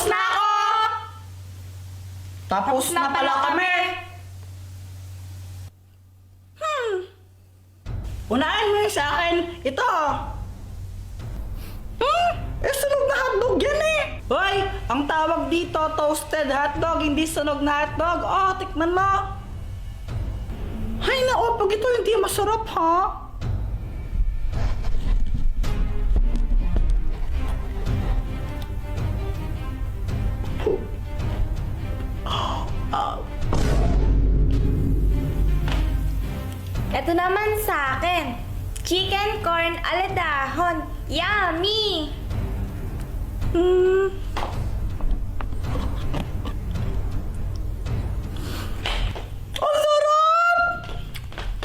na ako! Tapos na pala kami. Unahin mo yun sa akin. Ito. Sunog na hotdog yan eh. Hoy, ang tawag dito, toasted hotdog, hindi sunog na hotdog. Oh, tikman mo. Ay, nako, pag ito hindi masarap, ha? Ito naman sa akin. Chicken corn aladahon. Yummy! Ang sarap!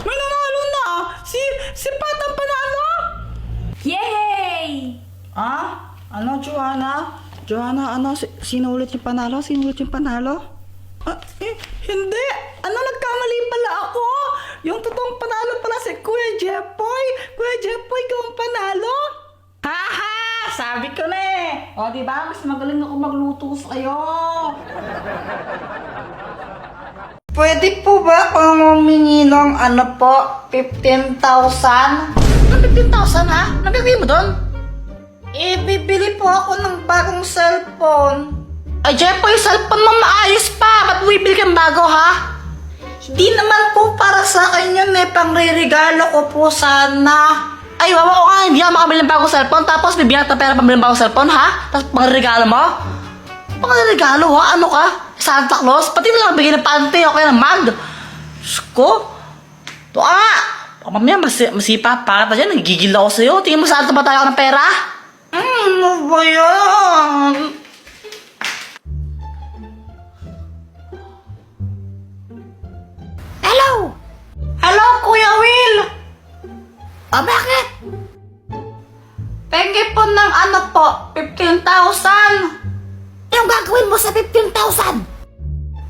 May nanalo na! Si Pat ang panalo! Yay! Ah? Ano, Joanna? Joanna, ano? Sino ulit yung panalo? Sino ulit yung panalo? Hindi! Ano, nagkamali pala ako! Yung totoong panalo pala si Kuya Jepoy! Kuya Jepoy, ikaw ang panalo! Haha! Sabi ko na eh! O, diba? Mas magaling ako magluto sa'yo! Pwede po ba akong humingi ng ano po? 15,000? Ano 15,000 ha? Nagagawin mo doon? Bibili po ako ng bagong cellphone. Ay, Jepoy, cellphone mo maayos pa! Ba't bibili kang bago ha? Hindi naman po para sa akin yun eh. Pangre-regalo ko po sana. Ay, wawa ko nga, hindi ako makabili ng bagong cellphone. Tapos bibigyan ka ng pera pambili ng bagong cellphone ha? Tapos pangre-regalo mo? Pangre-regalo ha? Ano ka? Santa Claus? Pati mo lang bigyan ng panty o kaya ng mag. Diyos ko. Ito ka nga. Baka mamaya masipa pa ka dyan. Nagigil ako sa'yo. Tingin mo saan ba tayo ng pera? Ano ba yan? Hello! Hello, Kuya Will! O bakit? Pengi po ng ano po, 15,000. Anong gagawin mo sa 15,000?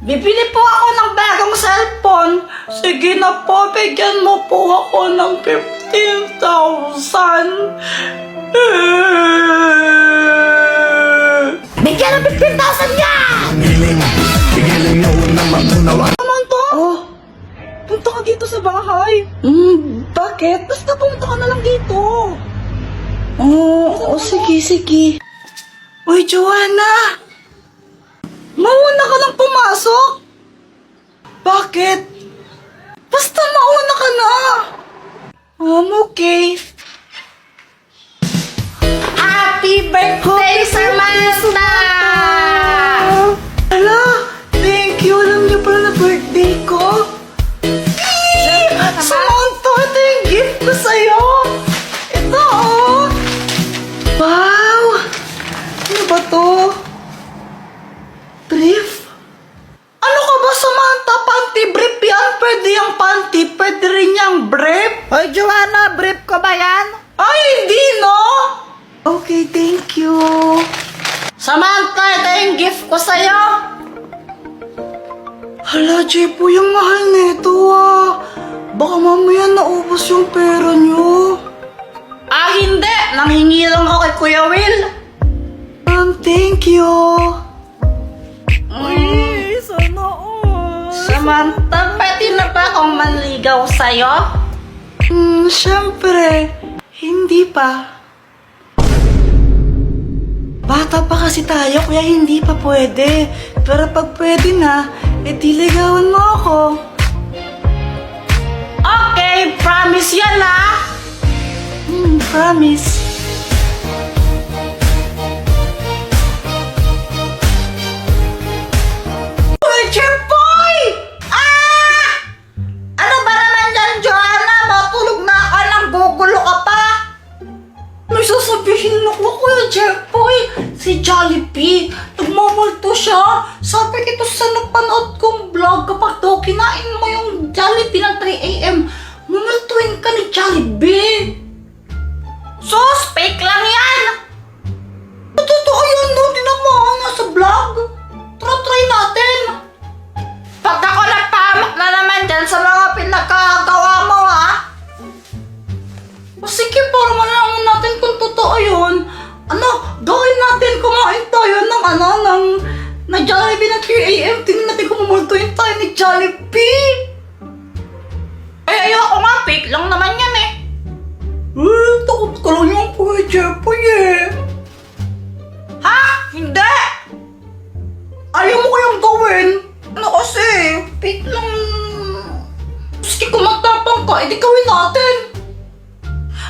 Bibili po ako ng bagong cellphone. Sige na po, bigyan mo po ako ng 15,000. Bigyan ng 15,000 yan! Naman to? Oh, punta ka dito sa bahay. Bakit? Basta punta ka na lang dito. Sige, sige. Uy, Joanna! Mauna ka lang pumasok? Bakit? Basta mauna ka na. Okay. Happy birthday, Samantha! Hala, thank you. Alam niyo pala na birthday ko. Samantha, ito yung gift ko sa'yo. Ito, oh. Wow! Ano ba to? Brief? Ano ka ba, Samantha? Panty brief yan? Pwede yung panty, pwede rin yung brief. Hoy, Joanna, brief ko ba yan? Ay, hindi, no? Okay, thank you. Samantha, ito yung gift ko sa'yo. Hala, Jepo, yung mahal nito, ah. Baka mamaya naubos yung pera nyo. Hindi. Nanghingi lang ako kay Kuya Will. Thank you. Ay, sana all. Samantha, pwede na ba akong manligaw sa'yo? Siyempre. Hindi pa. Bata pa kasi tayo, kaya hindi pa pwede. Pero pag pwede na, ligawan mo ako. Okay, promise yan ah. Promise. Uy, Jepoy! Ano ba naman yan, Joanna? Matulog na ka lang, gugulo ka pa. May sasabihin ako, Kuya Jepoy. Si Jollibee, nagmamulto siya. Sabi ito sa napanood kong vlog, kapag daw kinain mo yung Jollibee ng 3 AM, mumultuin ka ni Jollibee. Sus, fake lang yan! Totoo yun, no? Tinan mo, nasa vlog. Try natin. Pag ako napahamak na naman dyan sa mga pinagkagawa mo, ha? O sige, para malaman natin kung totoo yun. Ano, gawin natin, kumain tayo ng na Jollibee ng 3 a.m. Tingnan natin kung mamunto yung tayo ni Jollibee. Ay, ayoko nga. Fake lang naman yan eh. Takot ka lang yung Kuya Jeffoy eh. Ha? Hindi! Ayaw mo kayang gawin? Ano kasi? Fake lang. Sige, kung magtapang ka, edi gawin natin.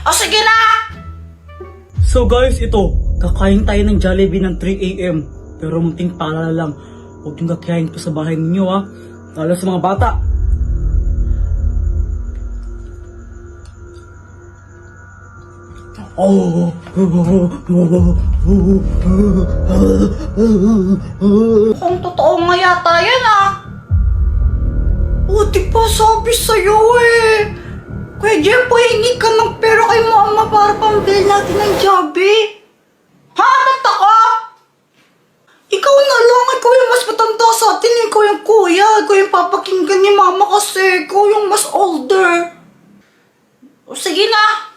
O sige na! So guys, ito, kakain tayo ng Jollibee ng 3 a.m. Pero munting paalala lang, huwag yung kakain to sa bahay ninyo ha. Lalo sa mga bata. Kung totoo nga yata yan ah. O, di ba sabi sa'yo eh. Kuya Jeffoy, hingi ka ng pera kay mama para pambili natin ng Jollibee. Ha? Tanta ka? Ikaw na lang. Ikaw yung mas matanda sa atin. Ikaw yung kuya. Ikaw yung papakinggan ni mama kasi. Ikaw yung mas older. O, sige na.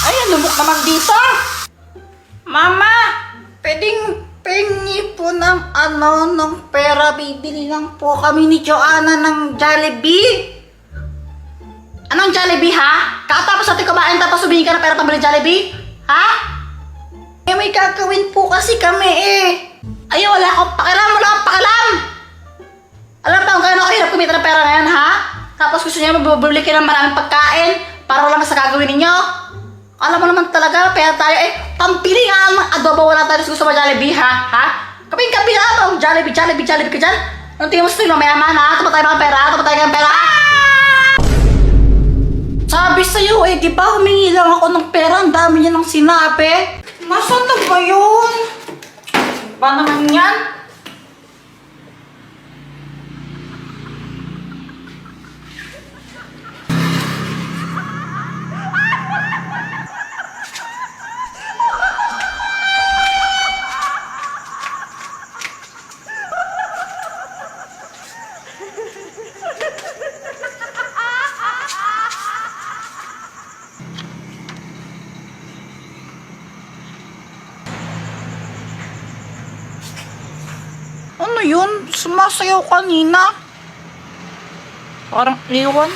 Ay, lumok naman dito. Mama, pwedeng pengi po ng ng pera. Bibili lang po kami ni Joanna ng Jollibee. Anong Jollibee ha? Kakatapos natin kumain tapos humingi ka ng pera pambili Jollibee? Ha? Eh, may gagawin po kasi kami eh. Ay, wala akong pakialam. Wala akong pakialam. Alam ba kung gaano kahirap kumita ng pera na yan ha? Tapos gusto niya mabibili kayo ng maraming pagkain para wala sa gagawin ninyo? Alam mo naman talaga, pera tayo eh, pampili nga ang adobo, wala tayo gusto sa Jollibee, ha? Ha? Kaping-kapi na ang Jollibee ka dyan? Anong tingin mo sa sino, mayaman, ha? Tumatay mga pera, tumatay ka ng pera, Sabi sa'yo eh, di ba humingi lang ako ng pera, ang dami niya ng sinabi? Nasaan na ba yun? Ba naman yan? Ano yun? Sumasayaw kanina. Parang iwan.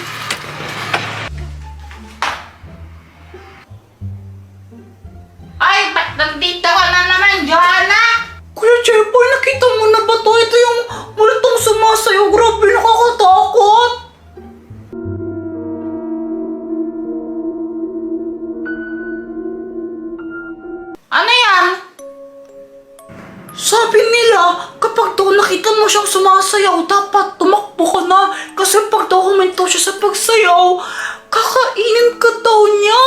Ay, ba't nandito ka na naman, Joanna? Kuya Jeffoy, nakita mo na ba to? Ito yung multong sumasayaw. Grabe, nakakatakot. Ano yan? Sabi nila, kapag daw nakita mo siyang sumasayaw, dapat tumakbo ka na. Kasi pag daw huminto siya sa pagsayaw, kakainin ka daw niya.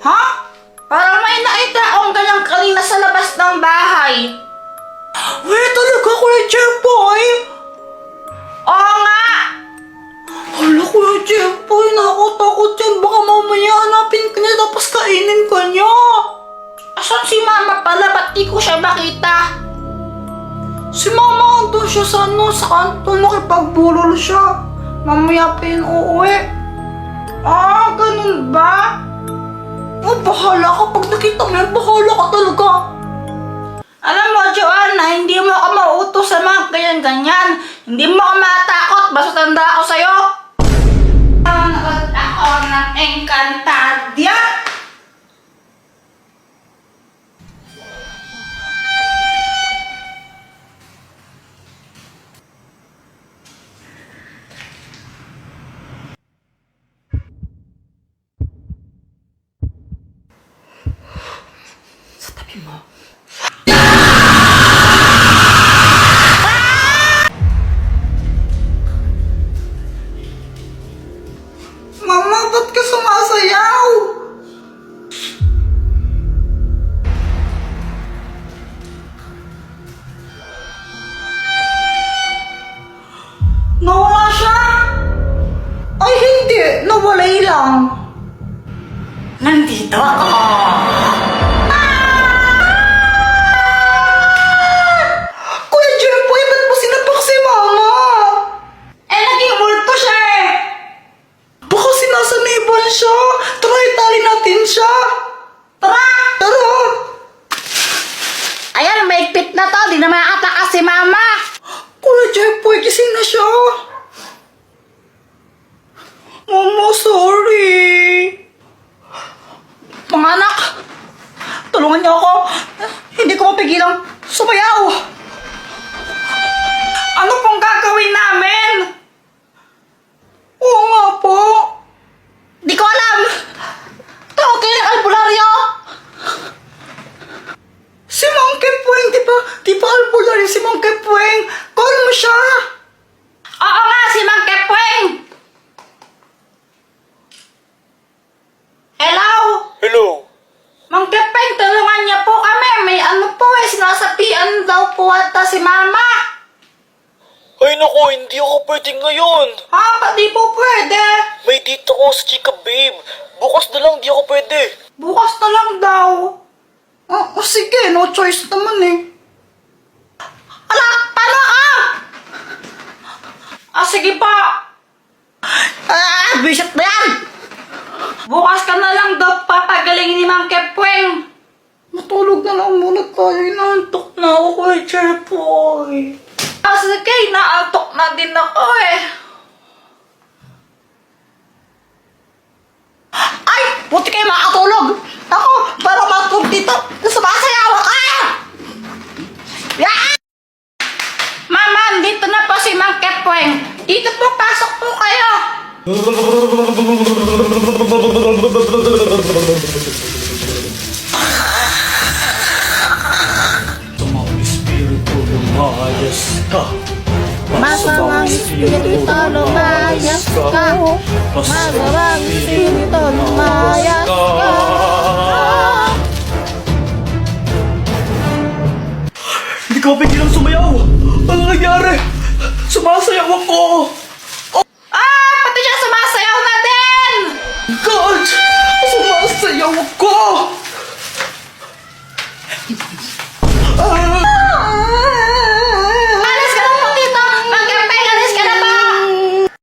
Ha? Parang may nakita akong ganyan kanina sa labas ng bahay. Wait, talaga, Kuya Jeffoy? Oo nga! Hala, Kuya Jeffoy, nakakatakot yan. Baka mamaya hanapin ka niya tapos kainin ka niya. Asan si Mama pala? Ba't di ko siya makita? Si Mama andun siya sa sa kanto. Nakipagbulol siya. Mamaya pa yun uuwi. Ah, ganun ba? Oh, bahala ka. Pag nakita mo yan, bahala ka talaga. Alam mo, Joanna, hindi mo ako mauutos sa mga ganyan-ganyan. Hindi mo ako matakot. Basta tanda ako sa'yo. Nanood ako ng Encantadia. Mama, ba't ka sumasayaw? Nawala siya? Ay, hindi. Nawalay lang. Nandito ako. Kuya Jeffoy, ba't mo sinapak si Mama? Eh, naging multo siya eh. Baka sinasaniban siya. Tara, itali natin siya. Tara! Tara! Ayan, maigpit tahimik na to, di na makakatakas si mama. Kuya Jeffoy, gising na siya. Mama, sorry. Mga anak, tulungan niyo ako. Hindi ko mapigilang sumayaw. Ano pong gagawin namin? Oo nga po. Di ko alam. Tawagin yung albularyo. Si Monkey Puwing, di ba albularyo si Monkey Puwing? Call mo siya. Oo nga, si Monkey Puwing. Hello? Hello? Monkey Puwing, tulungan niya po kami. May ano po sinasapian daw po ata si mama. Ay naku, hindi ako pwede ngayon. Ha? Di po pwede. May dito ko sa chika babe. Bukas na lang, di ako pwede. Bukas na lang daw. Sige, no choice naman eh. Ala, paano ka? Sige pa. Bishop na yan. Bukas ka na lang daw papagalingin ni Mang Kepweng. Matulog na lang muna tayo. Inaantok na ako kay Jeffoy. Sige, inaantok na din ako eh. Ay! Buti kayo makatulog! Ako, para matulog dito, sumasayaw ka! Yeah! Mama, dito na po si Mang Kepweng. Dito po, pasok po kayo. Tumang espiritu lumayas ka. Masamang espiritu lumayas ka. Masamang espiritu lumayas ka. Hindi ko mapigilang sumayaw. Ano nangyari? Sumasayaw ako. Pati siya sumasayaw na din! God! Sumasayaw ako.